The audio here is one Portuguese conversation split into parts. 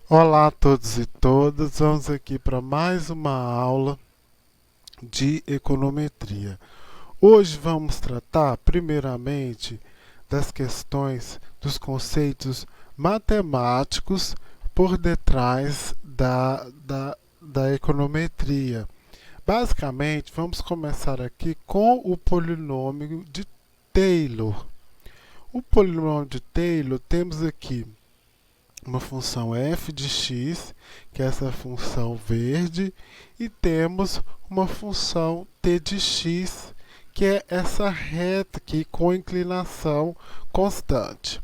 Olá a todos e todas, vamos aqui para mais uma aula de econometria. Hoje vamos tratar primeiramente das questões dos conceitos matemáticos por detrás da econometria. Basicamente, vamos começar aqui com o polinômio de Taylor. O polinômio de Taylor temos aqui uma função f de x, que é essa função verde, e temos uma função t de x, que é essa reta aqui com inclinação constante.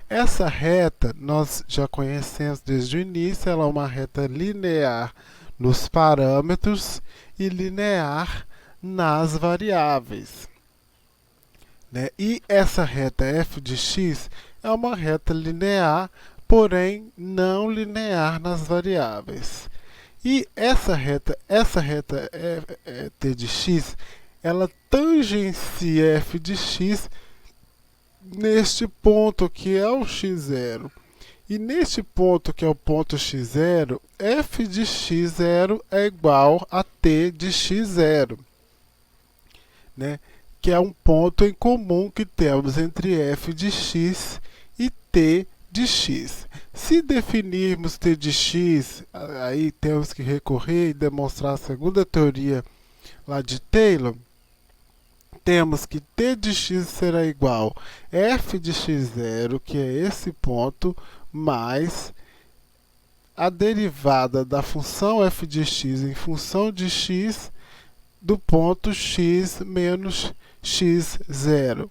Essa reta nós já conhecemos desde o início, ela é uma reta linear nos parâmetros e linear nas variáveis, né? E essa reta f de x é uma reta linear, porém não linear nas variáveis. E essa reta t de x, ela tangencia f de x neste ponto que é o x0. E neste ponto que é o ponto x0, f de x0 é igual a t de x0, né? Que é um ponto em comum que temos entre f de x e t de x. Se definirmos t de x, aí temos que recorrer e demonstrar a segunda teoria lá de Taylor. Temos que t de x será igual a f de x0, que é esse ponto, mais a derivada da função f de x em função de x do ponto x menos x0.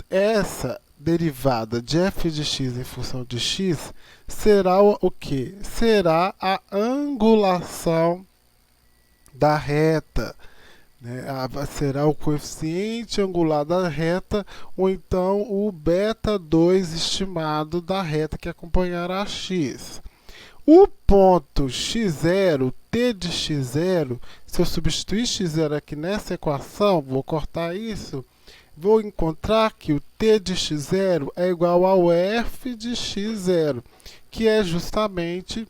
Essa derivada de f de x em função de x será o que? Será a angulação da reta, né? Será o coeficiente angular da reta, ou então o beta2 estimado da reta que acompanhará x. O ponto x0, t de x0, se eu substituir x0 aqui nessa equação, vou cortar isso, vou encontrar que o t de x0 é igual ao f de x0, que é justamente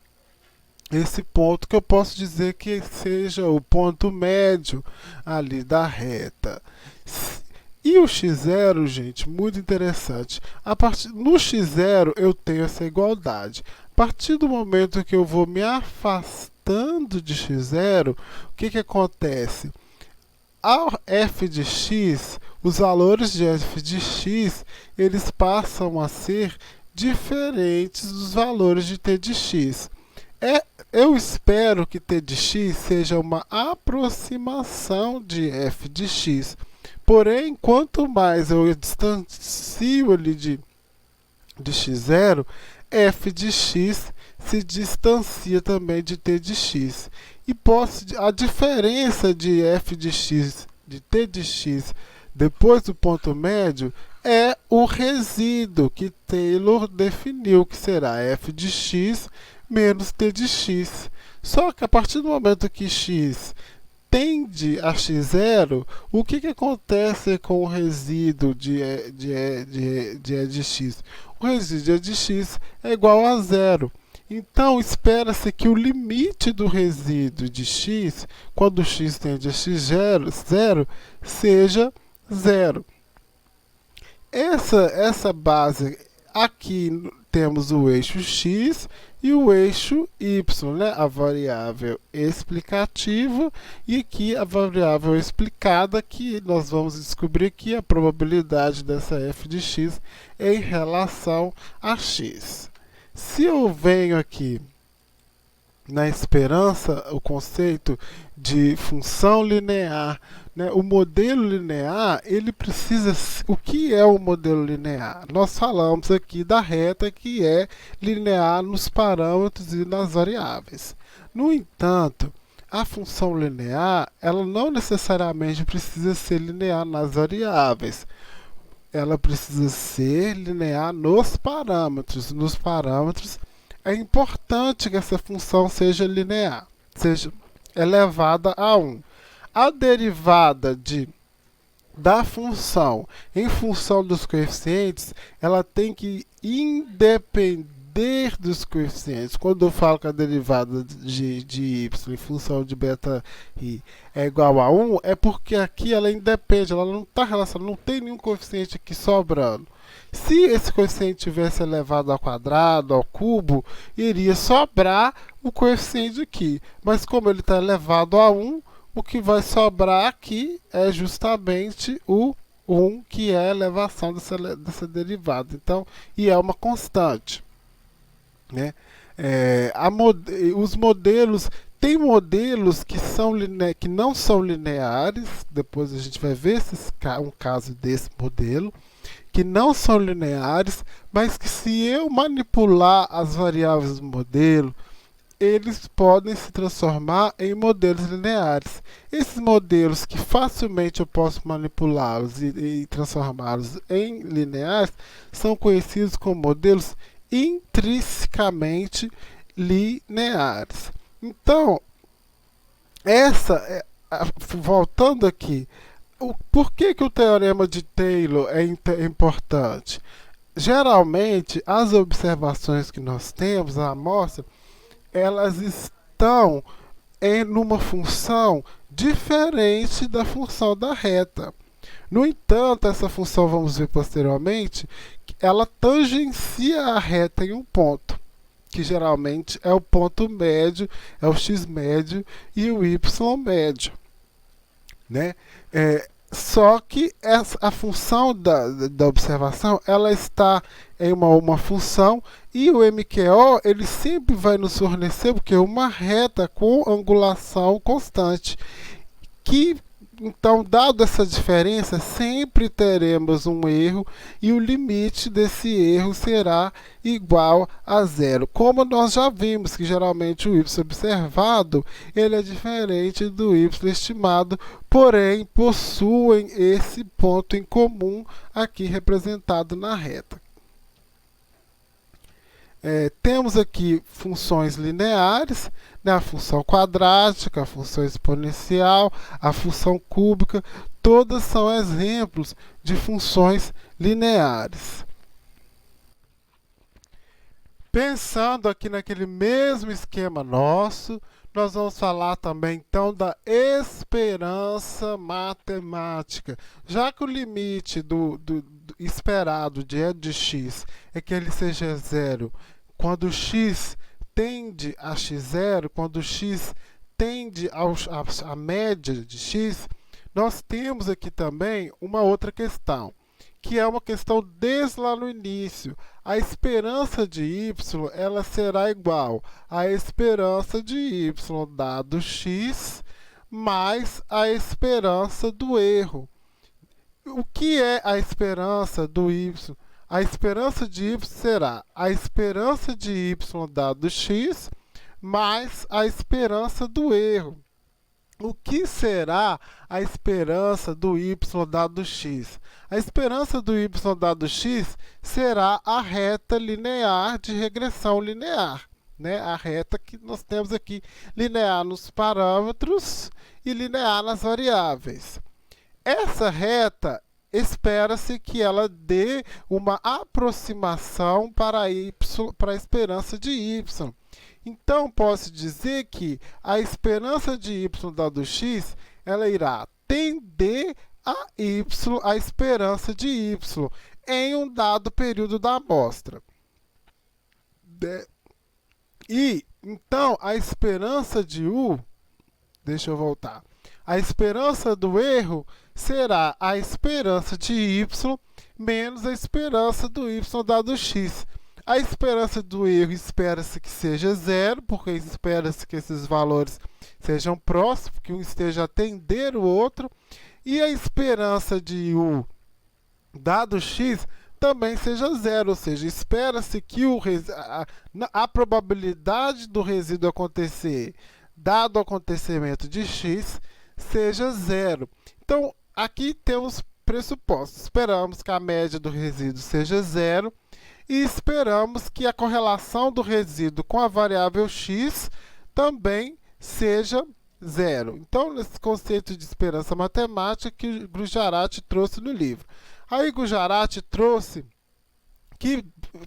esse ponto que eu posso dizer que seja o ponto médio ali da reta. E o x0, gente, muito interessante. No x0 eu tenho essa igualdade. A partir do momento que eu vou me afastando de x0, o que acontece? Ao f de x, os valores de f de x, eles passam a ser diferentes dos valores de t de x. Eu espero que t de x seja uma aproximação de f de x. Porém, quanto mais eu distancio ali de x0, f de x se distancia também de t de x. E a diferença de f de x, de t de x, depois do ponto médio, é o resíduo que Taylor definiu, que será f de x menos t de x. Só que a partir do momento que x tende a x0, o que acontece com o resíduo de e de x? O resíduo de e de x é igual a zero. Então, espera-se que o limite do resíduo de x, quando x tende a x0, seja zero. Essa base aqui temos o eixo x e o eixo y, né? A variável explicativa, e aqui a variável explicada, que nós vamos descobrir que a probabilidade dessa f de x é em relação a x. Se eu venho aqui na esperança o conceito de função linear, né? O modelo linear, ele precisa... O que é o modelo linear? Nós falamos aqui da reta que é linear nos parâmetros e nas variáveis. No entanto, a função linear, ela não necessariamente precisa ser linear nas variáveis. Ela precisa ser linear nos parâmetros. Nos parâmetros, é importante que essa função seja linear, seja elevada a 1. A derivada da função em função dos coeficientes, ela tem que, independente poder dos coeficientes. Quando eu falo que a derivada de y em função de beta i é igual a 1, é porque aqui ela independe, ela não está relacionada, não tem nenhum coeficiente aqui sobrando. Se esse coeficiente tivesse elevado ao quadrado, ao cubo, iria sobrar o coeficiente aqui. Mas como ele está elevado a 1, o que vai sobrar aqui é justamente o 1, que é a elevação dessa derivada. Então, e é uma constante, né? Os modelos, tem modelos que não são lineares, depois a gente vai ver um caso desse modelo, que não são lineares, mas que se eu manipular as variáveis do modelo, eles podem se transformar em modelos lineares. Esses modelos que facilmente eu posso manipulá-los e transformá-los em lineares são conhecidos como modelos intrinsecamente lineares. Então, voltando aqui, por que o teorema de Taylor é importante? Geralmente, as observações que nós temos, a amostra, elas estão numa função diferente da função da reta. No entanto, essa função, vamos ver posteriormente, ela tangencia a reta em um ponto, que geralmente é o ponto médio, é o x médio e o y médio, né? Só que a função da observação, ela está em uma função, e o MQO ele sempre vai nos fornecer uma reta com angulação constante, que então, dado essa diferença, sempre teremos um erro e o limite desse erro será igual a zero. Como nós já vimos que geralmente o y observado ele é diferente do y estimado, porém possuem esse ponto em comum aqui representado na reta. Temos aqui funções lineares, né, a função quadrática, a função exponencial, a função cúbica, todas são exemplos de funções lineares. Pensando aqui naquele mesmo esquema nosso, nós vamos falar também então da esperança matemática. Já que o limite do esperado de e de x é que ele seja zero quando x tende a x0, quando x tende à média de x, nós temos aqui também uma outra questão, que é uma questão desde lá no início. A esperança de y ela será igual à esperança de y dado x mais a esperança do erro. O que é a esperança do y? A esperança de y será a esperança de y dado x mais a esperança do erro. O que será a esperança do y dado x? A esperança do y dado x será a reta linear de regressão linear, né? A reta que nós temos aqui, linear nos parâmetros e linear nas variáveis. Essa reta, espera-se que ela dê uma aproximação para a esperança de y. Então, posso dizer que a esperança de y dado x, ela irá tender a esperança de y em um dado período da amostra. E, então, a esperança de u, deixa eu voltar, a esperança do erro será a esperança de y menos a esperança do y dado x. A esperança do erro espera-se que seja zero, porque espera-se que esses valores sejam próximos, que um esteja a tender o outro. E a esperança de u dado x também seja zero, ou seja, espera-se que a probabilidade do resíduo acontecer, dado o acontecimento de x, seja zero. Então, aqui temos pressupostos. Esperamos que a média do resíduo seja zero e esperamos que a correlação do resíduo com a variável x também seja zero. Então, nesse conceito de esperança matemática que Gujarati trouxe no livro. Aí, Gujarati trouxe que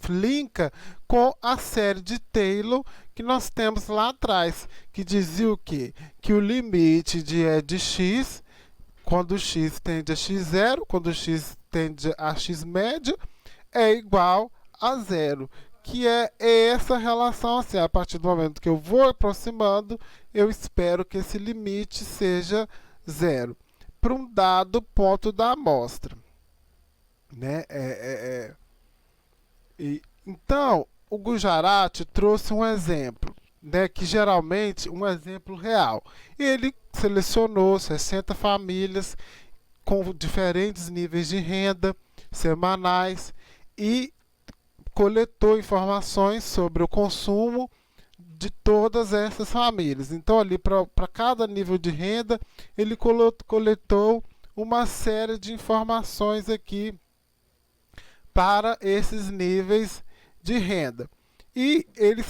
linka com a série de Taylor que nós temos lá atrás, que dizia o quê? Que o limite de x, quando x tende a x0, quando x tende a x médio, é igual a zero. Que é essa relação assim, a partir do momento que eu vou aproximando, eu espero que esse limite seja zero para um dado ponto da amostra, né? Então, o Gujarati trouxe um exemplo, né, que geralmente um exemplo real. Ele selecionou 60 famílias com diferentes níveis de renda semanais e coletou informações sobre o consumo de todas essas famílias. Então, ali para cada nível de renda, ele coletou uma série de informações aqui para esses níveis de renda. E ele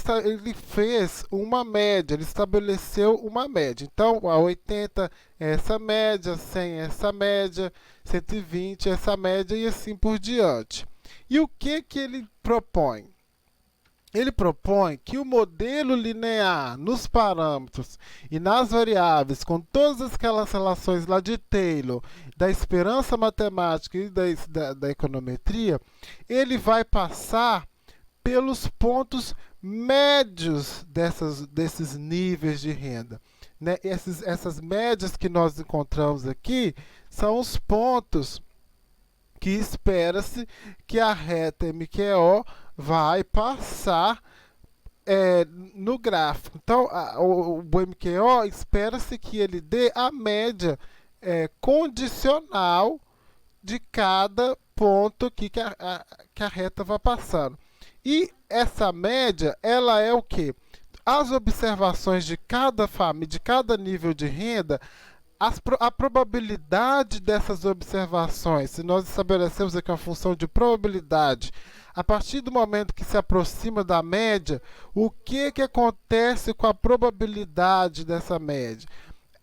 fez uma média, ele estabeleceu uma média. Então, a 80 é essa média, 100 é essa média, 120 é essa média e assim por diante. E o que ele propõe? Ele propõe que o modelo linear nos parâmetros e nas variáveis, com todas aquelas relações lá de Taylor, da esperança matemática e da econometria, ele vai passar pelos pontos médios desses níveis de renda. Né? Essas médias que nós encontramos aqui são os pontos que espera-se que a reta MQO vai passar no gráfico. Então, o MQO espera-se que ele dê a média condicional de cada ponto aqui que a reta vai passando. E essa média, ela é o quê? As observações de cada família, de cada nível de renda, a probabilidade dessas observações, se nós estabelecemos aqui uma função de probabilidade, a partir do momento que se aproxima da média, o que acontece com a probabilidade dessa média?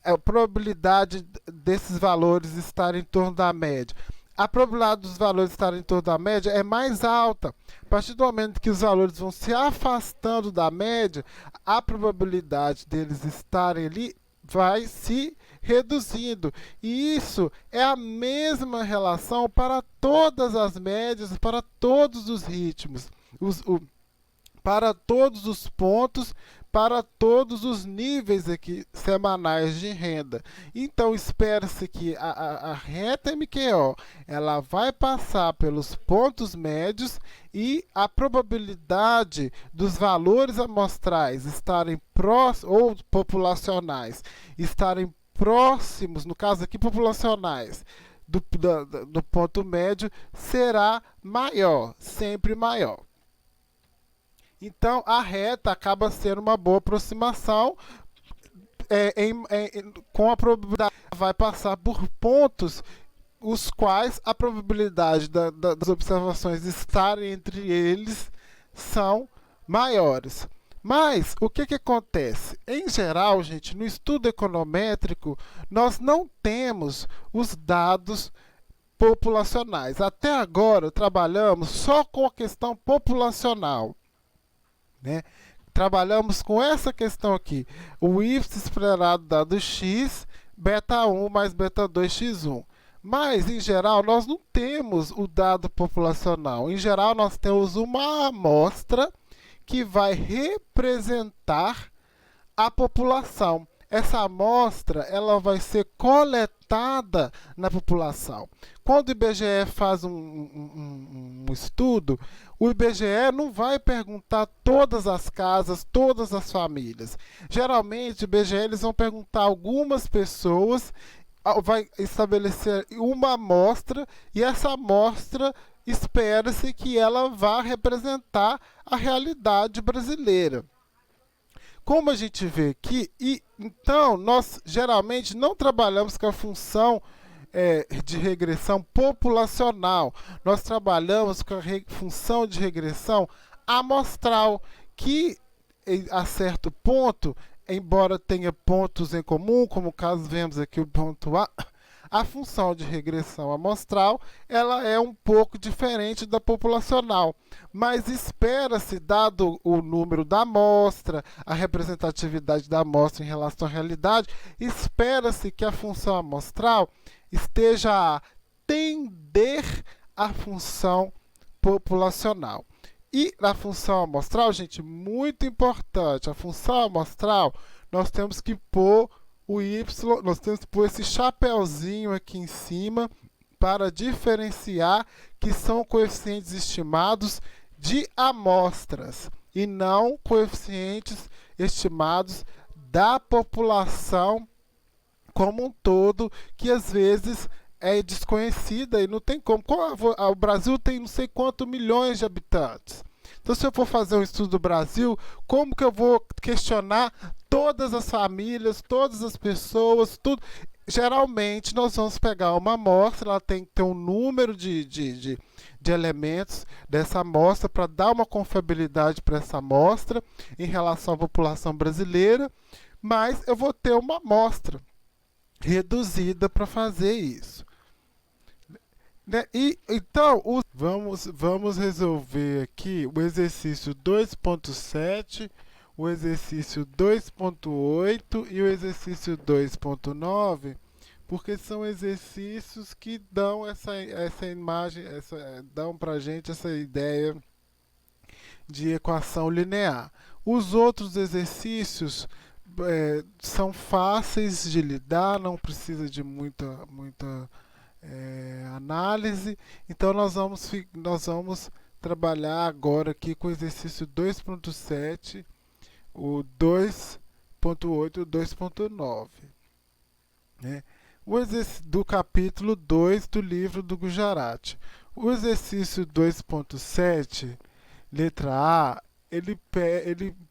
A probabilidade desses valores estarem em torno da média. A probabilidade dos valores estarem em torno da média é mais alta. A partir do momento que os valores vão se afastando da média, a probabilidade deles estarem ali vai se reduzindo. E isso é a mesma relação para todas as médias, para todos os ritmos, para todos os pontos, para todos os níveis aqui semanais de renda. Então espera-se que a reta MQO ela vai passar pelos pontos médios e a probabilidade dos valores amostrais estarem próximos ou populacionais estarem próximos, no caso aqui populacionais, do ponto médio será maior, sempre maior. Então, a reta acaba sendo uma boa aproximação com a probabilidade vai passar por pontos os quais a probabilidade das observações estarem entre eles são maiores. Mas, o que acontece? Em geral, gente, no estudo econométrico, nós não temos os dados populacionais. Até agora, trabalhamos só com a questão populacional. Né? Trabalhamos com essa questão aqui, o índice esperado dado x, beta 1 mais beta 2 x1. Mas, em geral, nós não temos o dado populacional. Em geral, nós temos uma amostra que vai representar a população. Essa amostra ela vai ser coletada na população. Quando o IBGE faz um estudo, o IBGE não vai perguntar todas as casas, todas as famílias. Geralmente, o IBGE eles vão perguntar algumas pessoas, vai estabelecer uma amostra, e essa amostra espera-se que ela vá representar a realidade brasileira. Como a gente vê aqui, então nós geralmente não trabalhamos com a função de regressão populacional, nós trabalhamos com a função de regressão amostral, que a certo ponto, embora tenha pontos em comum, como caso vemos aqui o ponto A, A função de regressão amostral, ela é um pouco diferente da populacional, mas espera-se, dado o número da amostra, a representatividade da amostra em relação à realidade, espera-se que a função amostral esteja a tender à função populacional. E na função amostral, gente, muito importante, a função amostral, nós temos que pôr o y, nós temos que pôr esse chapeuzinho aqui em cima para diferenciar que são coeficientes estimados de amostras e não coeficientes estimados da população como um todo, que às vezes é desconhecida e não tem como. O Brasil tem não sei quantos milhões de habitantes. Então, se eu for fazer um estudo do Brasil, como que eu vou questionar todas as famílias, todas as pessoas, tudo? Geralmente, nós vamos pegar uma amostra, ela tem que ter um número de elementos dessa amostra para dar uma confiabilidade para essa amostra em relação à população brasileira, mas eu vou ter uma amostra reduzida para fazer isso. Né? E então vamos resolver aqui o exercício 2.7, o exercício 2.8 e o exercício 2.9, porque são exercícios que dão essa imagem, dão para gente essa ideia de equação linear. Os outros exercícios são fáceis de lidar, não precisa de muita análise. Então nós vamos trabalhar agora aqui com o exercício 2.7, o 2.8 e o 2.9. Né? O exercício do capítulo 2 do livro do Gujarati. O exercício 2.7, letra A, ele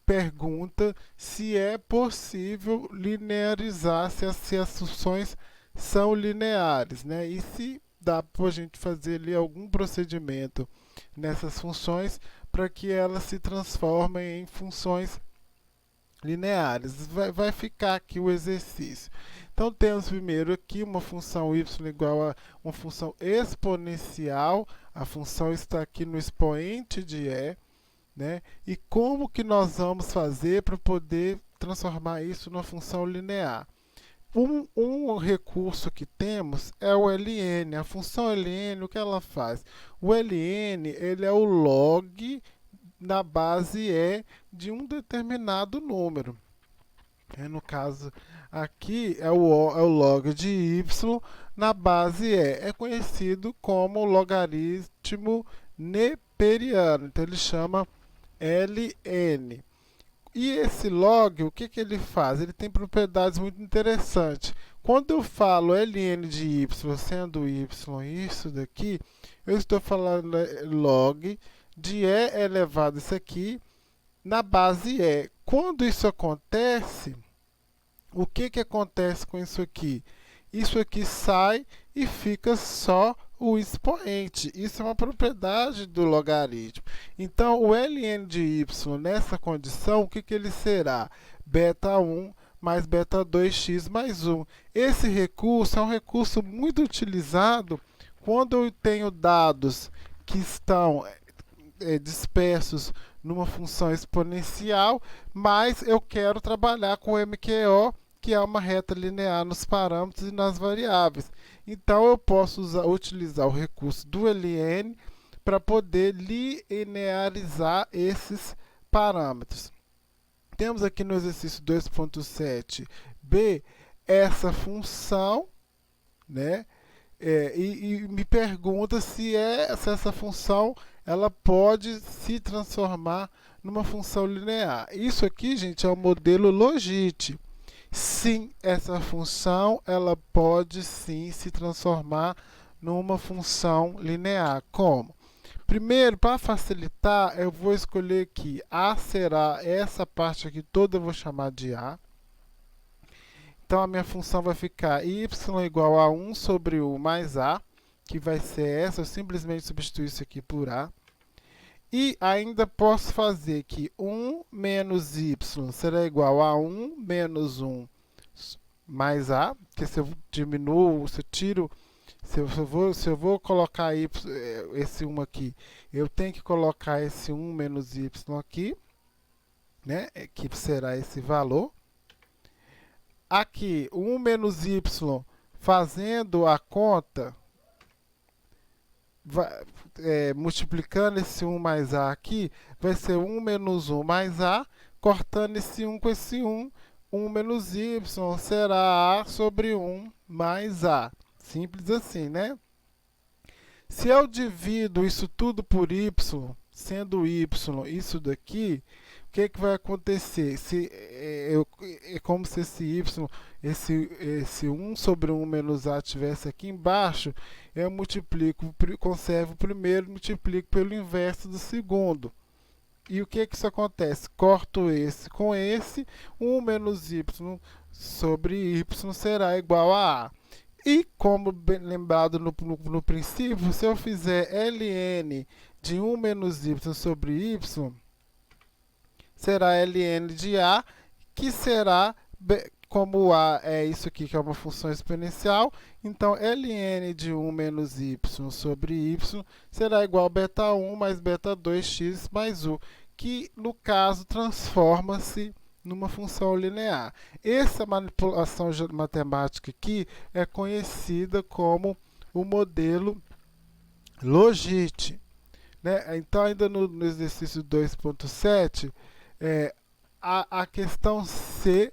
pergunta se é possível linearizar, se as funções são lineares, né? E se dá para a gente fazer ali algum procedimento nessas funções para que elas se transformem em funções lineares. Vai ficar aqui o exercício. Então temos primeiro aqui uma função y igual a uma função exponencial. A função está aqui no expoente de e, né? E como que nós vamos fazer para poder transformar isso numa função linear? Um recurso que temos é o ln. A função ln, o que ela faz? O ln, ele é o log na base e de um determinado número. No caso aqui é o log de y na base e. É conhecido como logaritmo neperiano. Então ele chama ln. E esse log, o que ele faz? Ele tem propriedades muito interessantes. Quando eu falo ln de y, sendo y isso daqui, eu estou falando log de e elevado isso aqui na base e. Quando isso acontece, o que acontece com isso aqui? Isso aqui sai e fica só o expoente. Isso é uma propriedade do logaritmo. Então, o ln de y nessa condição, o que ele será? Beta 1 mais beta 2x mais 1. Esse recurso é um recurso muito utilizado quando eu tenho dados que estão dispersos numa função exponencial, mas eu quero trabalhar com o MQO, que é uma reta linear nos parâmetros e nas variáveis. Então eu posso utilizar o recurso do ln para poder linearizar esses parâmetros. Temos aqui no exercício 2.7b essa função, né? E me pergunta se essa função ela pode se transformar numa função linear. Isso aqui, gente, é o modelo Logit. Sim, essa função ela pode sim se transformar numa função linear. Como? Primeiro, para facilitar, eu vou escolher aqui A será essa parte aqui toda, eu vou chamar de A. Então a minha função vai ficar y igual a 1 sobre u mais a, que vai ser essa, eu simplesmente substituo isso aqui por a. E ainda posso fazer que 1 menos y será igual a 1 menos 1 mais A, porque se eu diminuo, se eu tiro, se eu vou colocar y, esse 1 aqui, eu tenho que colocar esse 1 menos y aqui, né, que será esse valor. Aqui, 1 menos y, fazendo a conta, multiplicando esse 1 mais A aqui, vai ser 1 menos 1 mais A, cortando esse 1 com esse 1, 1 menos y será A sobre 1 mais A. Simples assim, né? Se eu divido isso tudo por y, sendo y isso daqui, o que, que vai acontecer? É como se esse y, esse 1 sobre 1 menos a estivesse aqui embaixo, eu multiplico, conservo o primeiro, multiplico pelo inverso do segundo. E o que, que isso acontece? Corto esse com esse, 1 menos y sobre y será igual a A. E como bem lembrado no princípio, se eu fizer ln de 1 menos y sobre y, será ln de A, que será, como A é isso aqui, que é uma função exponencial, então ln de 1 menos y sobre y será igual a beta 1 mais beta 2x mais u, que no caso transforma-se numa função linear. Essa manipulação matemática aqui é conhecida como o modelo Logit. Né? Então, ainda no exercício 2.7, a questão C,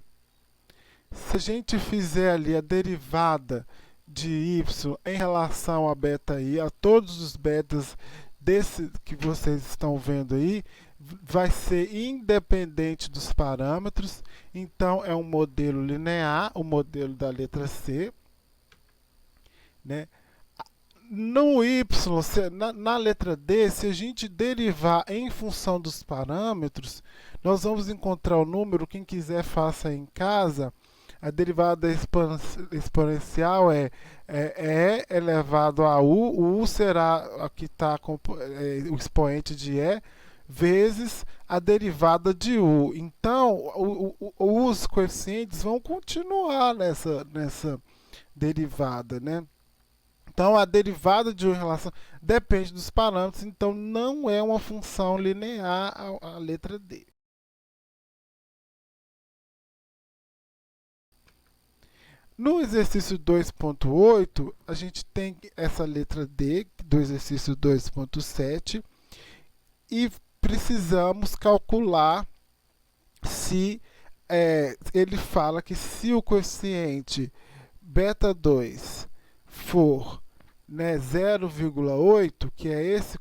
se a gente fizer ali a derivada de y em relação a beta i, a todos os betas desse que vocês estão vendo aí, vai ser independente dos parâmetros, então é um modelo linear, o modelo da letra C. Né? No y, na letra D, se a gente derivar em função dos parâmetros, nós vamos encontrar o número, quem quiser faça em casa, a derivada exponencial é E elevado a U, o U será aqui está o expoente de E, vezes a derivada de U. Então, os coeficientes vão continuar nessa derivada, né? Então, a derivada de U em relação depende dos parâmetros, então não é uma função linear a letra D. No exercício 2.8, a gente tem essa letra D do exercício 2.7 e precisamos calcular se ele fala que se o coeficiente beta 2 for, né, 0,8, que é esse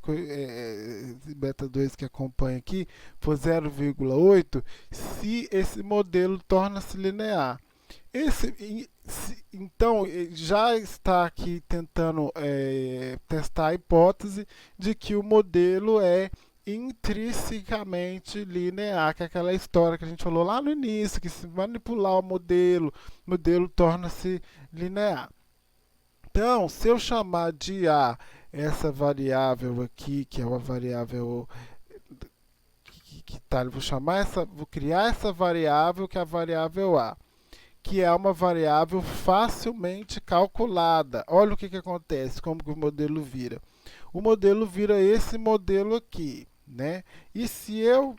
beta 2 que acompanha aqui, for 0,8, se esse modelo torna-se linear. Então, já está aqui tentando testar a hipótese de que o modelo é intrinsecamente linear, que é aquela história que a gente falou lá no início, que se manipular o modelo torna-se linear. Então, se eu chamar de A essa variável aqui, que é uma variável vou criar essa variável, que é a variável A, que é uma variável facilmente calculada. Olha o que acontece, como que o modelo vira. O modelo vira esse modelo aqui, né? E se eu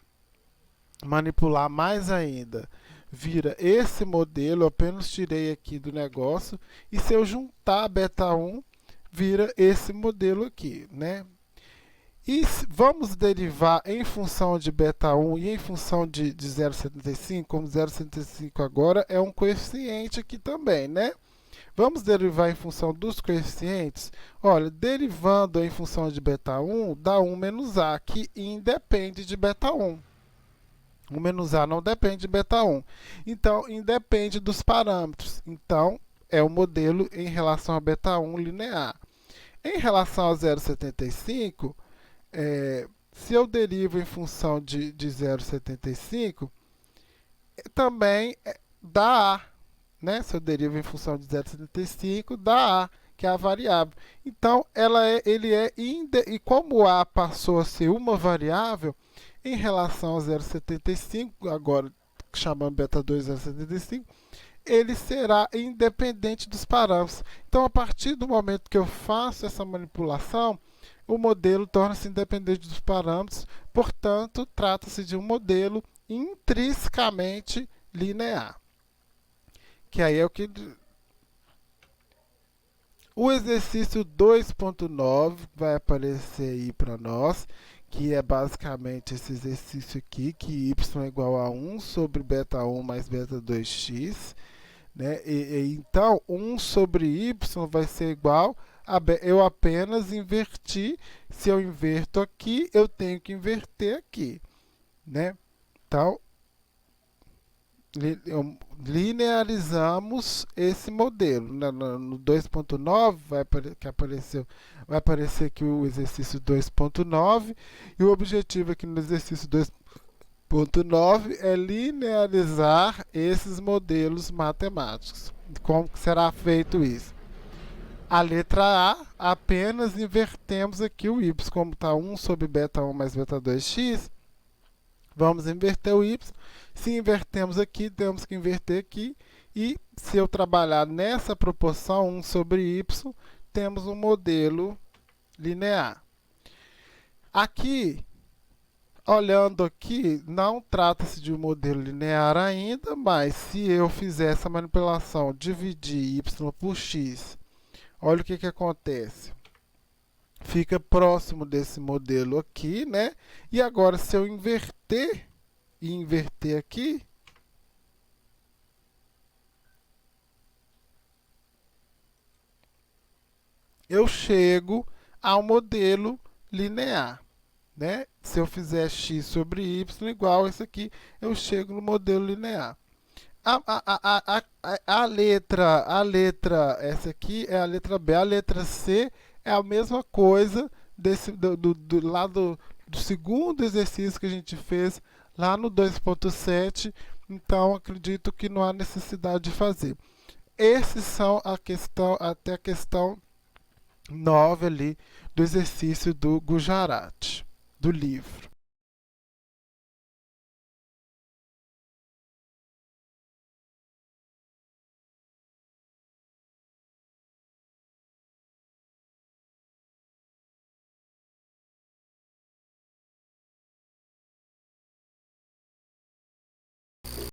manipular mais ainda, vira esse modelo, eu apenas tirei aqui do negócio, e se eu juntar beta 1, vira esse modelo aqui, né? E vamos derivar em função de beta 1 e em função de 0,75, como 0,75 agora é um coeficiente aqui também, né? Vamos derivar em função dos coeficientes? Olha, derivando em função de beta 1, dá 1 menos A, que independe de beta 1. 1 menos A não depende de beta 1. Então, independe dos parâmetros. Então, é o modelo em relação a beta 1 linear. Em relação a 0,75, se eu derivo em função de 0,75, também dá A. Né? Se eu derivo em função de 0,75, dá A, que é a variável. Então, e como A passou a ser uma variável, em relação a 0,75, agora chamando beta 2 0,75, ele será independente dos parâmetros. Então, a partir do momento que eu faço essa manipulação, o modelo torna-se independente dos parâmetros, portanto, trata-se de um modelo intrinsecamente linear. Que aí é o que... O exercício 2.9 vai aparecer aí para nós, que é basicamente esse exercício aqui, que y é igual a 1 sobre beta 1 mais beta 2x, né? Então, 1 sobre y vai ser igual a eu apenas inverti. Se eu inverto aqui, eu tenho que inverter aqui, né? Então, linearizamos esse modelo. No 2.9 vai aparecer aqui o exercício 2.9 e o objetivo aqui no exercício 2.9 é linearizar esses modelos matemáticos. Como que será feito isso? A letra A, apenas invertemos aqui o y, como está 1 sobre beta 1 mais beta 2x, vamos inverter o y. Se invertemos aqui, temos que inverter aqui. E se eu trabalhar nessa proporção 1 sobre y, temos um modelo linear. Aqui, olhando aqui, não trata-se de um modelo linear ainda, mas se eu fizer essa manipulação, dividir y por x, olha o que acontece. Fica próximo desse modelo aqui, né? E agora, se eu inverter e inverter aqui, eu chego ao modelo linear, né? Se eu fizer x sobre y igual a isso aqui, eu chego no modelo linear. A letra, essa aqui é a letra B. A letra C é a mesma coisa do lado do segundo exercício que a gente fez lá no 2.7. Então, acredito que não há necessidade de fazer. Esses são até a questão 9 ali do exercício do Gujarat, do livro.